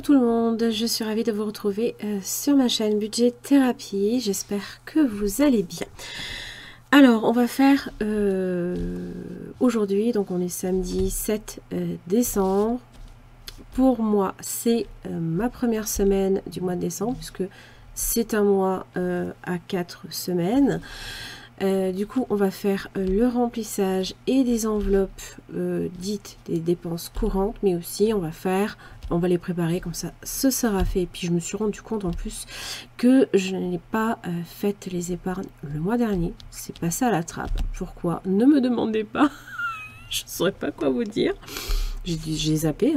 tout le monde, je suis ravie de vous retrouver sur ma chaîne Budget Thérapie. J'espère que vous allez bien. Alors, on va faire aujourd'hui, donc on est samedi 7 décembre. Pour moi, c'est ma première semaine du mois de décembre, puisque c'est un mois à 4 semaines. Du coup, on va faire le remplissage et des enveloppes dites des dépenses courantes, mais aussi on va les préparer comme ça, ce sera fait. Et puis je me suis rendu compte en plus que je n'ai pas fait les épargnes le mois dernier. C'est passé à la trappe. Pourquoi? Ne me demandez pas. Je ne saurais pas quoi vous dire. J'ai zappé.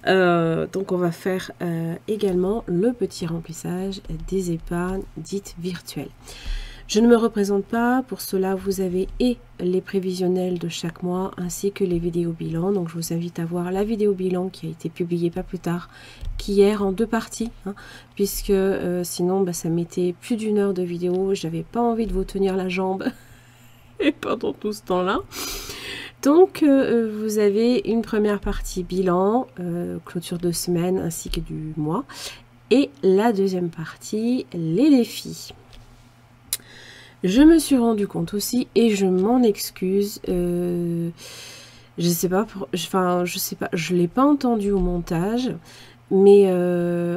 Donc on va faire également le petit remplissage des épargnes dites virtuelles. Je ne me représente pas, pour cela vous avez et les prévisionnels de chaque mois ainsi que les vidéos bilan. Donc je vous invite à voir la vidéo bilan qui a été publiée pas plus tard qu'hier en 2 parties, puisque sinon ça mettait plus d'1 heure de vidéo. J'avais pas envie de vous tenir la jambe et pendant tout ce temps-là. Donc vous avez une première partie bilan, clôture de semaine ainsi que du mois, et la deuxième partie, les défis. Je me suis rendu compte aussi, et je m'en excuse, je sais pas, je l'ai pas entendu au montage, mais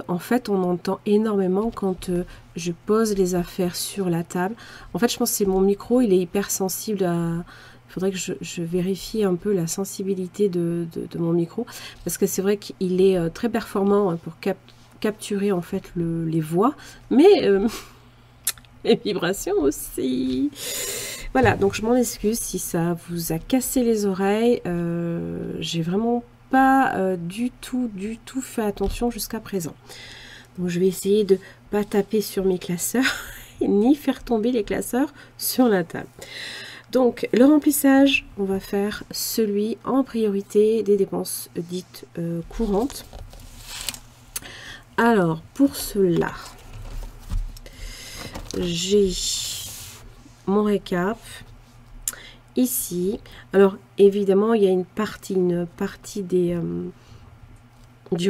en fait on entend énormément quand je pose les affaires sur la table. En fait je pense que c'est mon micro, il est hyper sensible à... Il faudrait que je vérifie un peu la sensibilité de mon micro, parce que c'est vrai qu'il est très performant pour capturer en fait les voix, mais... les vibrations aussi. Voilà, donc je m'en excuse si ça vous a cassé les oreilles. J'ai vraiment pas du tout fait attention jusqu'à présent. Donc je vais essayer de pas taper sur mes classeurs ni faire tomber les classeurs sur la table. Donc le remplissage, on va faire celui en priorité des dépenses dites courantes. Alors pour cela, j'ai mon récap ici. Alors évidemment il y a une partie du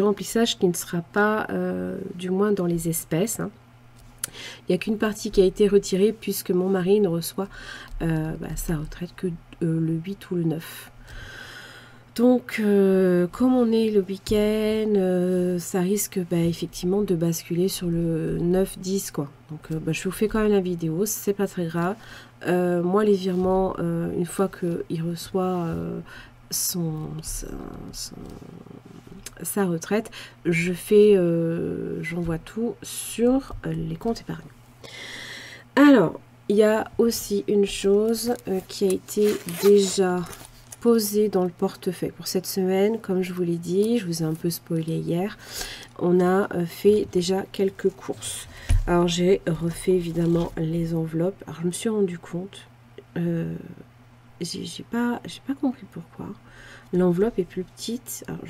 remplissage qui ne sera pas du moins dans les espèces. Il n'y a qu'une partie qui a été retirée puisque mon mari ne reçoit sa retraite que le 8 ou le 9. Donc, comme on est le week-end, ça risque effectivement de basculer sur le 9-10, quoi. Donc, je vous fais quand même la vidéo, c'est pas très grave. Moi, les virements, une fois qu'il reçoit sa retraite, j'envoie tout sur les comptes épargne. Alors, il y a aussi une chose qui a été déjà posé dans le portefeuille pour cette semaine. Comme je vous l'ai dit, je vous ai un peu spoilé hier, on a fait déjà quelques courses. Alors j'ai refait évidemment les enveloppes. Alors je me suis rendu compte, j'ai pas compris pourquoi l'enveloppe est plus petite. Alors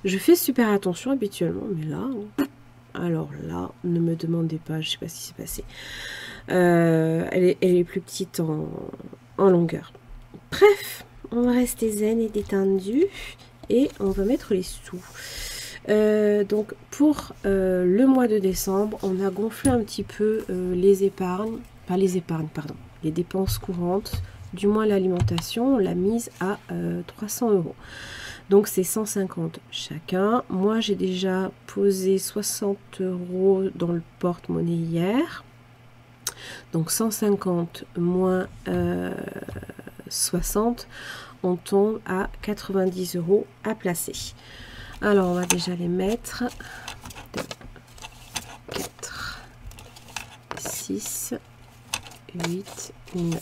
je fais super attention habituellement, mais là, alors là, ne me demandez pas, je sais pas ce qui s'est passé. Elle est plus petite en longueur. Bref, on va rester zen et détendu et on va mettre les sous. Donc pour le mois de décembre, on a gonflé un petit peu les dépenses courantes, du moins l'alimentation, on l'a mise à 300 €. Donc c'est 150 chacun. Moi j'ai déjà posé 60 € dans le porte-monnaie hier. Donc 150 moins 60, on tombe à 90 € à placer. Alors on va déjà les mettre. 2, 4, 6, 8, 9.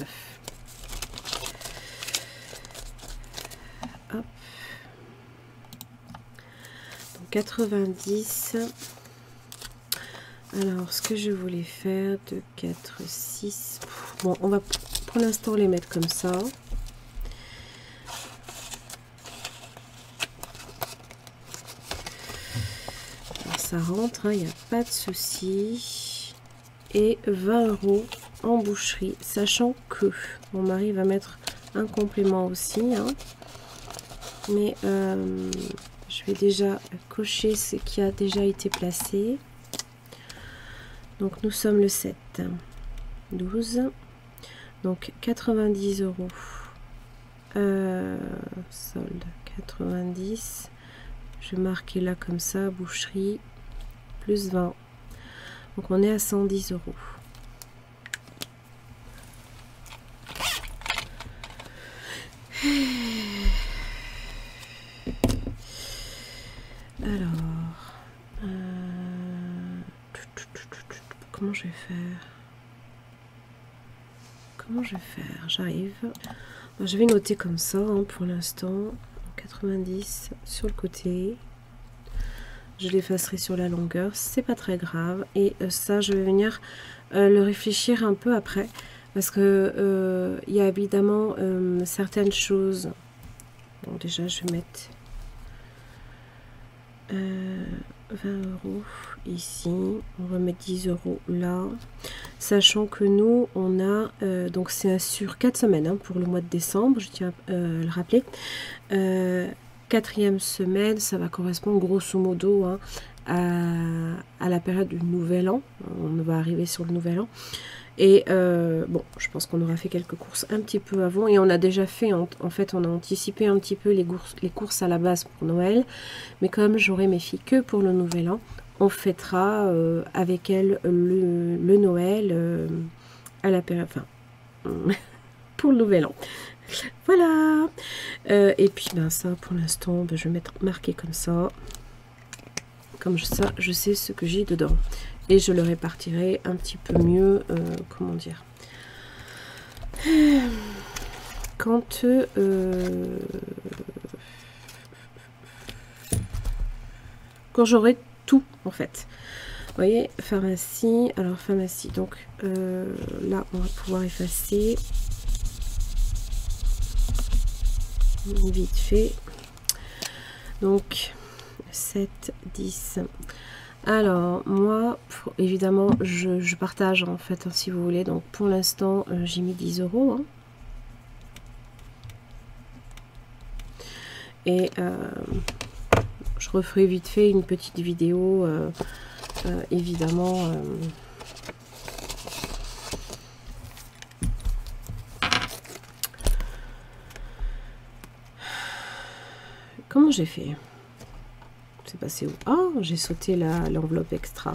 Hop. Donc 90. Alors, ce que je voulais faire, 2, 4, 6... Bon, on va pour l'instant les mettre comme ça. Alors, ça rentre, il n'y a pas de souci. Et 20 € en boucherie, sachant que mon mari va mettre un complément aussi. Mais je vais déjà cocher ce qui a déjà été placé. Donc nous sommes le 7, 12, donc 90 €. Solde 90. Je vais marquer là comme ça, boucherie, plus 20. Donc on est à 110 €. Alors, comment je vais faire? Comment je vais faire? J'arrive. Je vais noter comme ça hein, pour l'instant. 90 sur le côté. Je l'effacerai sur la longueur, c'est pas très grave. Et ça, je vais venir le réfléchir un peu après. Parce que il y a évidemment certaines choses. Bon, déjà, je vais mettre 20 € ici. On va mettre 10 € là. Sachant que nous, on a... donc, c'est sur 4 semaines hein, pour le mois de décembre. Je tiens à le rappeler. 4e semaine, ça va correspondre grosso modo hein, à la période du Nouvel An. On va arriver sur le Nouvel An. Et bon, je pense qu'on aura fait quelques courses un petit peu avant. Et on a déjà fait, en fait, on a anticipé un petit peu les courses à la base pour Noël. Mais comme j'aurai mes filles que pour le Nouvel An, on fêtera avec elles le Noël à la période... Enfin, pour le Nouvel An. Voilà. Et puis, ben ça, pour l'instant, ben, je vais mettre marqué comme ça. Comme ça, je sais ce que j'ai dedans. Et je le répartirai un petit peu mieux, comment dire, quand j'aurai tout, en fait. Vous voyez, pharmacie, alors pharmacie, donc là, on va pouvoir effacer. Vite fait. Donc, 7, 10... Alors, moi, évidemment, je partage en fait, hein, si vous voulez. Donc, pour l'instant, j'ai mis 10 €. Hein. Et je referai vite fait une petite vidéo, évidemment. Comment j'ai fait ? C'est passé où? Oh, j'ai sauté l'enveloppe extra.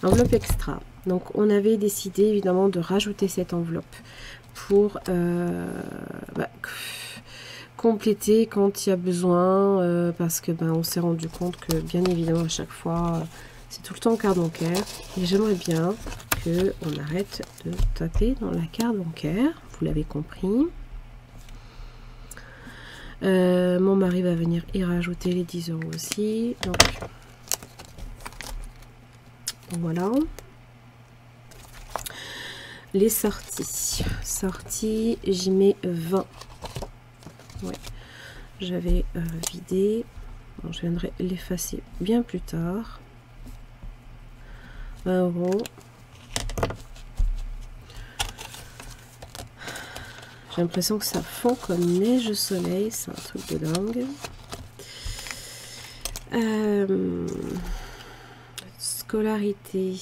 L'enveloppe extra. Donc, on avait décidé évidemment de rajouter cette enveloppe pour compléter quand il y a besoin, parce que on s'est rendu compte que bien évidemment à chaque fois c'est tout le temps carte bancaire. Et j'aimerais bien que on arrête de taper dans la carte bancaire. Vous l'avez compris. Mon mari va venir y rajouter les 10 € aussi. Donc voilà. Les sorties. Sorties, j'y mets 20. Ouais. J'avais vidé. Bon, je viendrai l'effacer bien plus tard. 20 €. J'ai l'impression que ça fond comme neige au soleil. C'est un truc de dingue. Scolarité.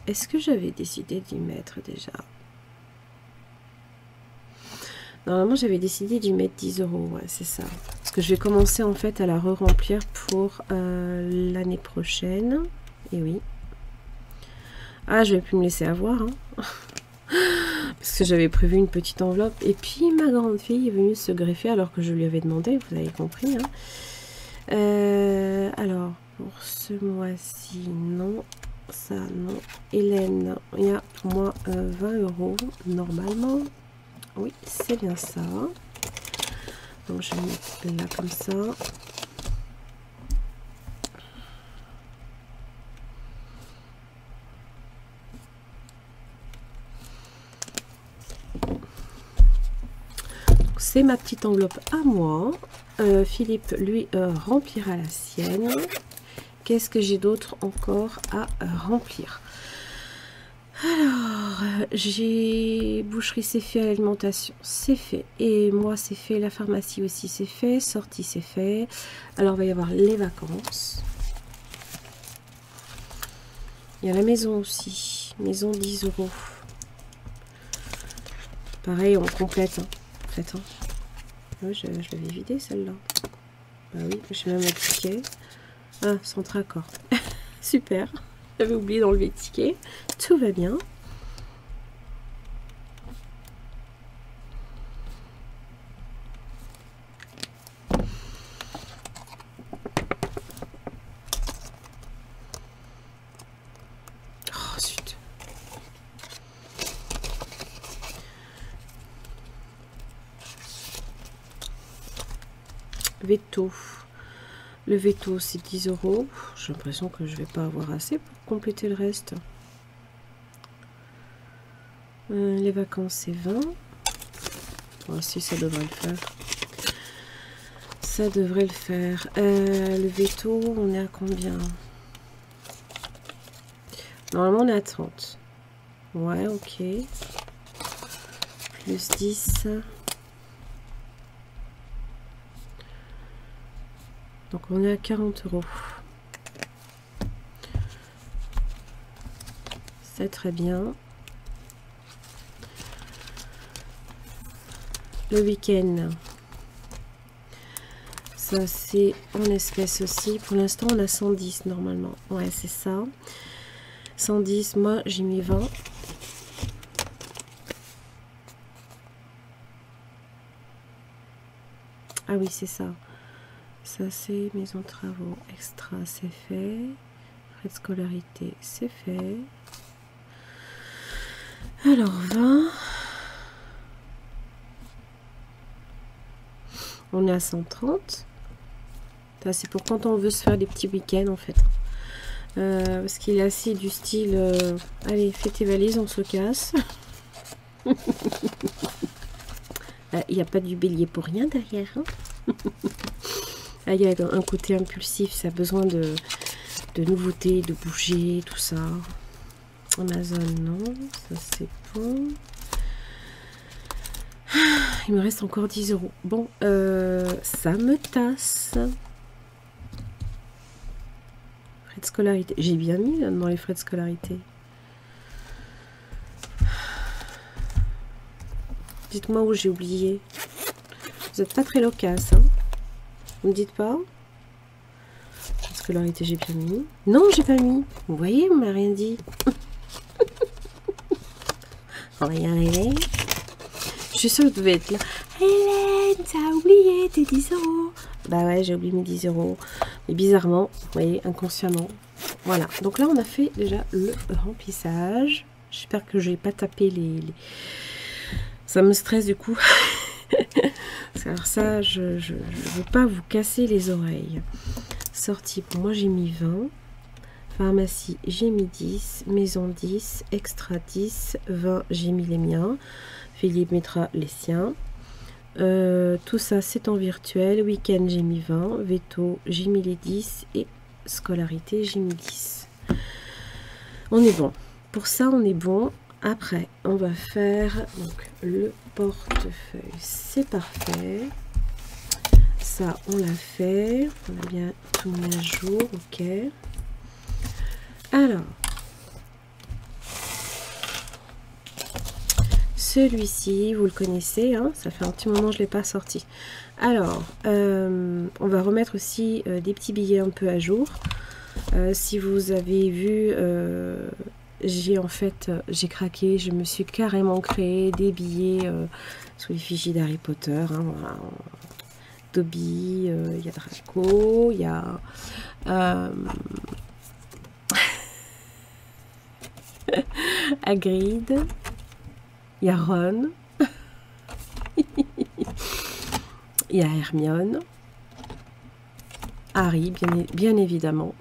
Est-ce que j'avais décidé d'y mettre déjà? Normalement, j'avais décidé d'y mettre 10 €. Ouais, c'est ça. Parce que je vais commencer en fait à la re-remplir pour l'année prochaine. Et oui. Ah, je vais plus me laisser avoir. Hein. Parce que j'avais prévu une petite enveloppe. Et puis, ma grande fille est venue se greffer alors que je lui avais demandé. Vous avez compris. Hein. Alors, pour ce mois-ci, non. Ça, non. Hélène, il y a pour moi 20 € normalement. Oui, c'est bien ça. Donc, je vais mettre là comme ça. C'est ma petite enveloppe à moi. Philippe, lui, remplira la sienne. Qu'est-ce que j'ai d'autre encore à remplir? Alors, j'ai boucherie, c'est fait, l'alimentation, c'est fait. Et moi, c'est fait, la pharmacie aussi, c'est fait. Sortie, c'est fait. Alors, il va y avoir les vacances. Il y a la maison aussi. Maison, 10 €. Pareil, on complète. Hein, en fait. Hein. Ouais, je l'avais vidé celle-là. Bah oui, j'ai même un ticket. Ah, centre accord. Super. J'avais oublié d'enlever le ticket. Tout va bien. Oh, zut. Veto. Le veto, c'est 10 €. J'ai l'impression que je vais pas avoir assez pour compléter le reste. Les vacances, c'est 20. Oh, si, ça devrait le faire. Ça devrait le faire. Le veto, on est à combien? Normalement, on est à 30. Ouais, ok. Plus 10. Donc, on est à 40 €. C'est très bien. Le week-end. Ça, c'est en espèces aussi. Pour l'instant, on a 110 normalement. Ouais, c'est ça. 110, moi, j'ai mis 20. Ah oui, c'est ça. Ça, c'est maison de travaux. Extra, c'est fait. Frais de scolarité, c'est fait. Alors, 20. On est à 130. Ça, c'est pour quand on veut se faire des petits week-ends, en fait. Parce qu'il est assez du style... allez, fais tes valises, on se casse. Il n'y a pas du bélier pour rien derrière. Hein. Il y a un côté impulsif, ça a besoin de nouveautés, de bouger, tout ça. Amazon, non. Ça, c'est bon. Il me reste encore 10 €. Bon, ça me tasse. Frais de scolarité. J'ai bien mis là, dans les frais de scolarité. Dites-moi où j'ai oublié. Vous n'êtes pas très loquace, hein? Vous me dites pas? Frais de scolarité, j'ai bien mis. Non, j'ai pas mis. Vous voyez, on m'a rien dit. On va y arriver. Je suis sûre que vous devez être là. Hélène, t'as oublié tes 10 €. Bah ouais, j'ai oublié mes 10 €. Mais bizarrement, vous voyez, inconsciemment. Voilà. Donc là, on a fait déjà le remplissage. J'espère que je n'ai pas tapé les... Ça me stresse du coup. Alors ça, je ne veux pas vous casser les oreilles. Sortie, pour moi, j'ai mis 20. Pharmacie, j'ai mis 10. Maison, 10. Extra, 10. 20, j'ai mis les miens. Philippe mettra les siens. Tout ça, c'est en virtuel. Week-end, j'ai mis 20. Veto, j'ai mis les 10. Et scolarité, j'ai mis 10. On est bon. Pour ça, on est bon. Après, on va faire donc, le portefeuille. C'est parfait. Ça, on l'a fait. On a bien tout mis à jour. Ok. Alors, celui-ci, vous le connaissez, hein, ça fait un petit moment que je ne l'ai pas sorti. Alors, on va remettre aussi des petits billets un peu à jour. Si vous avez vu, j'ai craqué, je me suis carrément créé des billets sous l'effigie d'Harry Potter. Hein, voilà. Dobby, il y a Draco, il y a... Hagrid, il y a Ron, il y a Hermione, Harry, bien évidemment.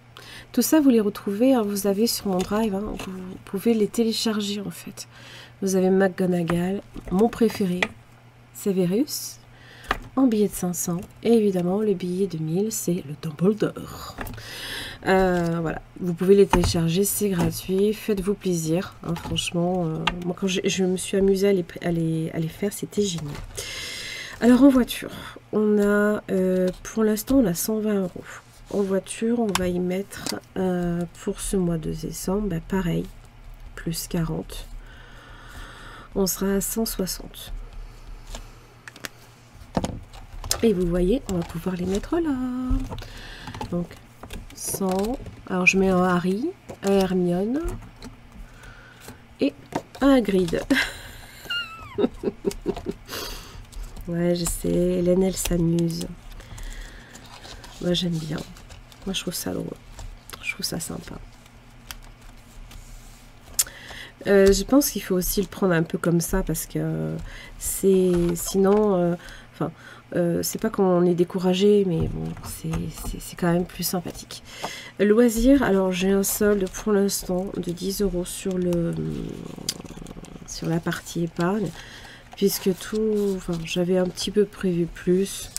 Tout ça, vous les retrouvez, hein, vous avez sur mon drive, hein, vous pouvez les télécharger en fait. Vous avez McGonagall, mon préféré, Severus, en billet de 500, et évidemment le billet de 1000, c'est le Dumbledore. Voilà, vous pouvez les télécharger, c'est gratuit, faites-vous plaisir, hein, franchement, moi quand je me suis amusée à les faire, c'était génial. Alors en voiture, on a, pour l'instant on a 120 €. En voiture, on va y mettre, pour ce mois de décembre, bah, pareil, plus 40, on sera à 160. Et vous voyez, on va pouvoir les mettre là. Donc 100, alors je mets un Harry, un Hermione et un Hagrid. Ouais, je sais, Hélène, elle s'amuse. Moi, j'aime bien. Moi, je trouve ça drôle. Je trouve ça sympa. Je pense qu'il faut aussi le prendre un peu comme ça parce que c'est... Sinon... Enfin... c'est pas qu'on est découragé, mais bon, c'est quand même plus sympathique. Loisir, alors j'ai un solde pour l'instant de 10 € sur la partie épargne, puisque tout, enfin, j'avais un petit peu prévu plus.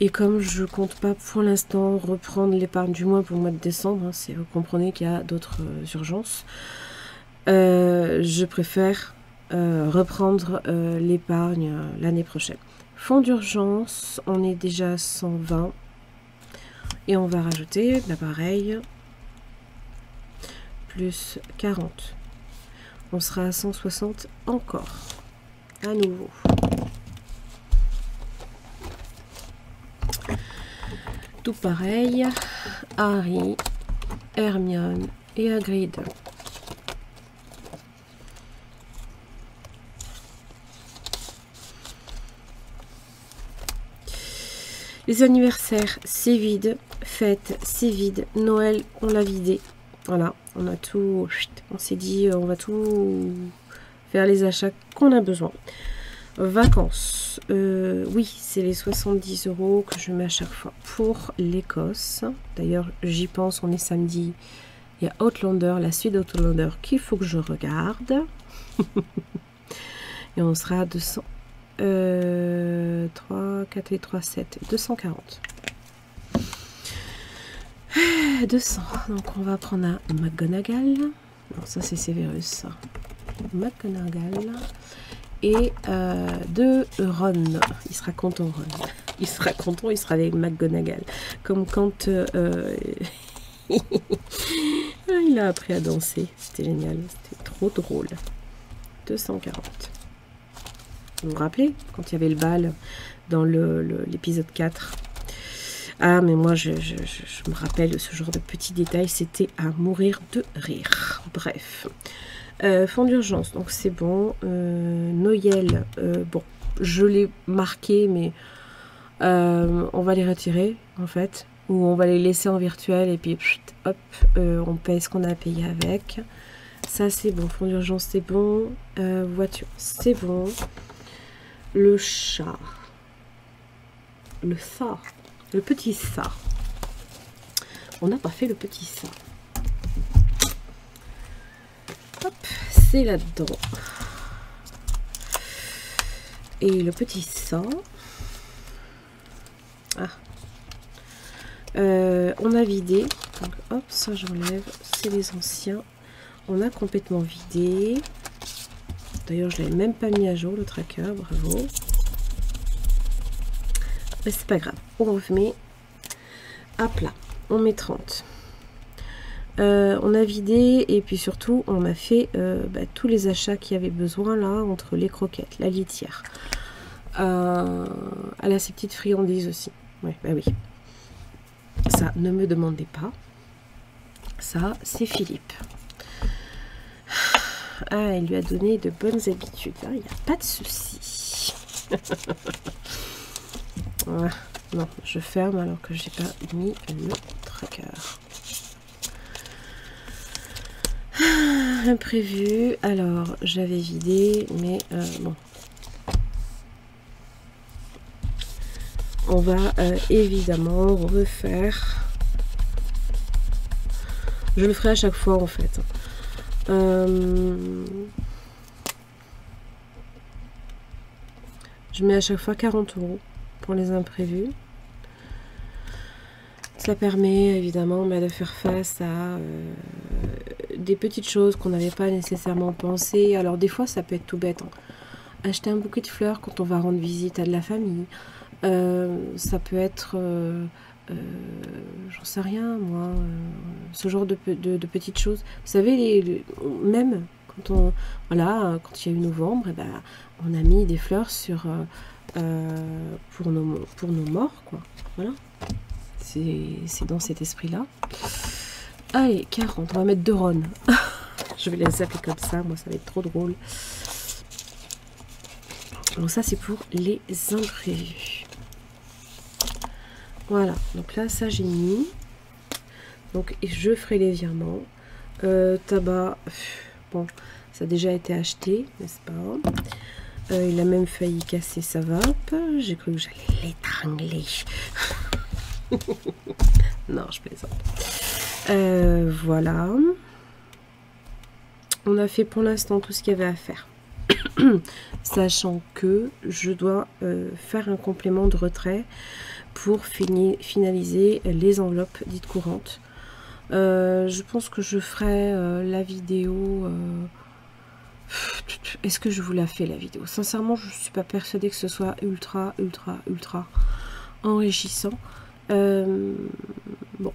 Et comme je compte pas pour l'instant reprendre l'épargne du mois pour le mois de décembre, hein, vous comprenez qu'il y a d'autres urgences, je préfère reprendre l'épargne l'année prochaine. Fonds d'urgence, on est déjà à 120 et on va rajouter, bah pareil, plus 40. On sera à 160 encore, à nouveau. Tout pareil, Harry, Hermione et Hagrid. Les anniversaires, c'est vide. Fête, c'est vide. Noël, on l'a vidé. Voilà, on a tout... On s'est dit, on va tout faire les achats qu'on a besoin. Vacances. Oui, c'est les 70 € que je mets à chaque fois pour l'Écosse. D'ailleurs, j'y pense, on est samedi. Il y a Outlander, la suite d'Outlander qu'il faut que je regarde. Et on sera à 200. 3, 4 et 3, 7, 240. 200. Donc on va prendre un McGonagall. Non, ça c'est Severus. Ça. McGonagall. Et 2 Ron. Il sera content, Ron. Il sera content, il sera avec McGonagall. Comme quand il a appris à danser. C'était génial. C'était trop drôle. 240. Vous vous rappelez quand il y avait le bal dans l'épisode 4? Ah, mais moi, je me rappelle de ce genre de petits détails. C'était à mourir de rire. Bref. Fonds d'urgence, donc c'est bon. Noël, bon, je l'ai marqué, mais on va les retirer, en fait. Ou on va les laisser en virtuel et puis, hop, on paye ce qu'on a payé avec. Ça, c'est bon. Fonds d'urgence, c'est bon. Voiture, c'est bon. Le chat. Le ça. Le petit ça. On n'a pas fait le petit ça. Hop, c'est là-dedans. Et le petit ça. Ah. On a vidé. Donc, hop, ça j'enlève. C'est les anciens. On a complètement vidé. D'ailleurs, je ne l'avais même pas mis à jour, le tracker. Bravo. Mais c'est pas grave. On remet à plat. On met 30. On a vidé et puis surtout, on a fait tous les achats qu'il y avait besoin là, entre les croquettes, la litière. Elle a ses petites friandises aussi. Ouais, bah oui. Ça, ne me demandez pas. Ça, c'est Philippe. Ah, il lui a donné de bonnes habitudes. Il n'y a pas de souci. Ouais. Non, je ferme alors que j'ai pas mis le tracker. Imprévu. Alors, j'avais vidé, mais bon. On va évidemment refaire. Je le ferai à chaque fois en fait. Je mets à chaque fois 40 € pour les imprévus. Ça permet évidemment de faire face à des petites choses qu'on n'avait pas nécessairement pensé. Alors des fois ça peut être tout bête, hein. Acheter un bouquet de fleurs quand on va rendre visite à de la famille. Ça peut être, j'en sais rien moi, ce genre de petites choses. Vous savez, même quand on, voilà, quand il y a eu novembre, et ben, on a mis des fleurs sur pour nos morts, quoi. Voilà. C'est dans cet esprit-là. Allez, 40, on va mettre 2 ronds. Je vais les appeler comme ça, moi ça va être trop drôle. Donc ça c'est pour les imprévus. Voilà, donc là ça j'ai mis. Donc je ferai les virements. Tabac, bon, ça a déjà été acheté, n'est-ce pas? Il a même failli casser sa vape. J'ai cru que j'allais l'étrangler. Non, je plaisante. Voilà. On a fait pour l'instant tout ce qu'il y avait à faire. Sachant que je dois faire un complément de retrait pour finaliser les enveloppes dites courantes. Je pense que je ferai la vidéo. Est-ce que je vous la fais la vidéo? Sincèrement, je ne suis pas persuadée que ce soit ultra enrichissant. Bon,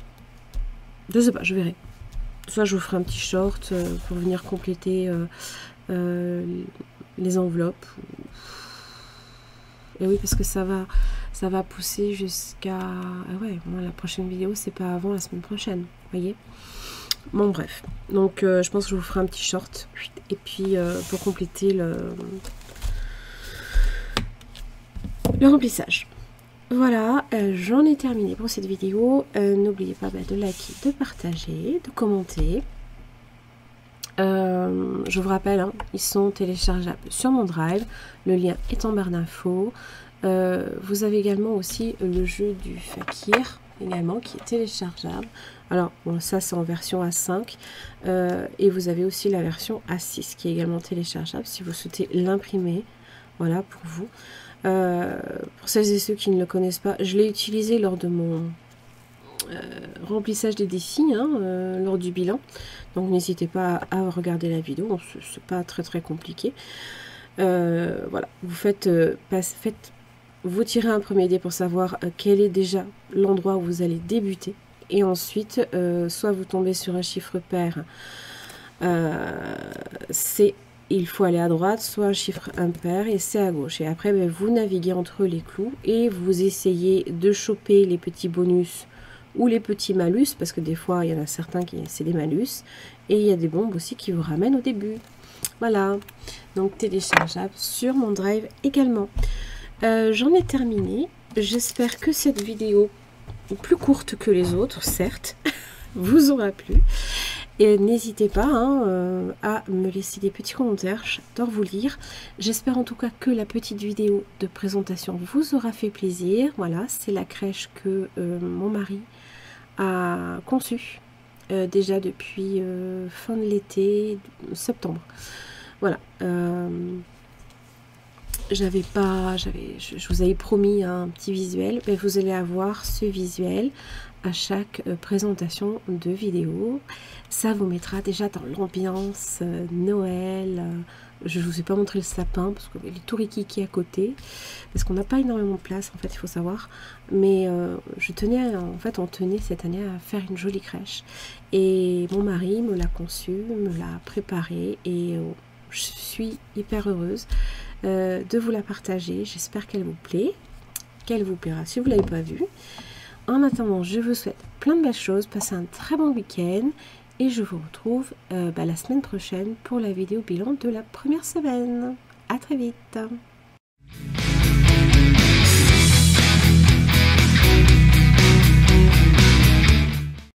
je sais pas, je verrai. Soit je vous ferai un petit short pour venir compléter les enveloppes. Et oui, parce que ça va pousser jusqu'à... Ah ouais, moi, la prochaine vidéo, c'est pas avant la semaine prochaine, vous voyez. Bon, bref. Donc, je pense que je vous ferai un petit short. Et puis, pour compléter le remplissage. Voilà, j'en ai terminé pour cette vidéo. N'oubliez pas de liker, de partager, de commenter. Je vous rappelle, hein, ils sont téléchargeables sur mon drive. Le lien est en barre d'infos. Vous avez également aussi le jeu du fakir, également, qui est téléchargeable. Alors, bon, ça c'est en version A5. Et vous avez aussi la version A6 qui est également téléchargeable si vous souhaitez l'imprimer. Voilà, pour vous. Pour celles et ceux qui ne le connaissent pas, je l'ai utilisé lors de mon remplissage des défis, hein, lors du bilan. Donc n'hésitez pas à regarder la vidéo, c'est pas très compliqué. Voilà, vous tirez un premier dé pour savoir quel est déjà l'endroit où vous allez débuter. Et ensuite, soit vous tombez sur un chiffre pair, il faut aller à droite, soit un chiffre impair et c'est à gauche. Et après, vous naviguez entre les clous et vous essayez de choper les petits bonus ou les petits malus, parce que des fois, il y en a certains qui c'est des malus. Et il y a des bombes aussi qui vous ramènent au début. Voilà, donc téléchargeable sur mon drive également. J'en ai terminé. J'espère que cette vidéo, plus courte que les autres, certes, vous aura plu. Et n'hésitez pas à me laisser des petits commentaires, j'adore vous lire. J'espère en tout cas que la petite vidéo de présentation vous aura fait plaisir. Voilà, c'est la crèche que mon mari a conçue déjà depuis fin de l'été, septembre. Voilà. Je vous avais promis un petit visuel, mais vous allez avoir ce visuel à chaque présentation de vidéo. Ça vous mettra déjà dans l'ambiance Noël. Je ne vous ai pas montré le sapin parce qu'il est tout rikiki à côté, parce qu'on n'a pas énormément de place en fait, il faut savoir. Mais je tenais, en fait, on tenait cette année à faire une jolie crèche. Et mon mari me l'a conçue, me l'a préparée et je suis hyper heureuse de vous la partager. J'espère qu'elle vous plaît, qu'elle vous plaira si vous ne l'avez pas vue. En attendant, je vous souhaite plein de belles choses, passez un très bon week-end et je vous retrouve la semaine prochaine pour la vidéo bilan de la première semaine. À très vite.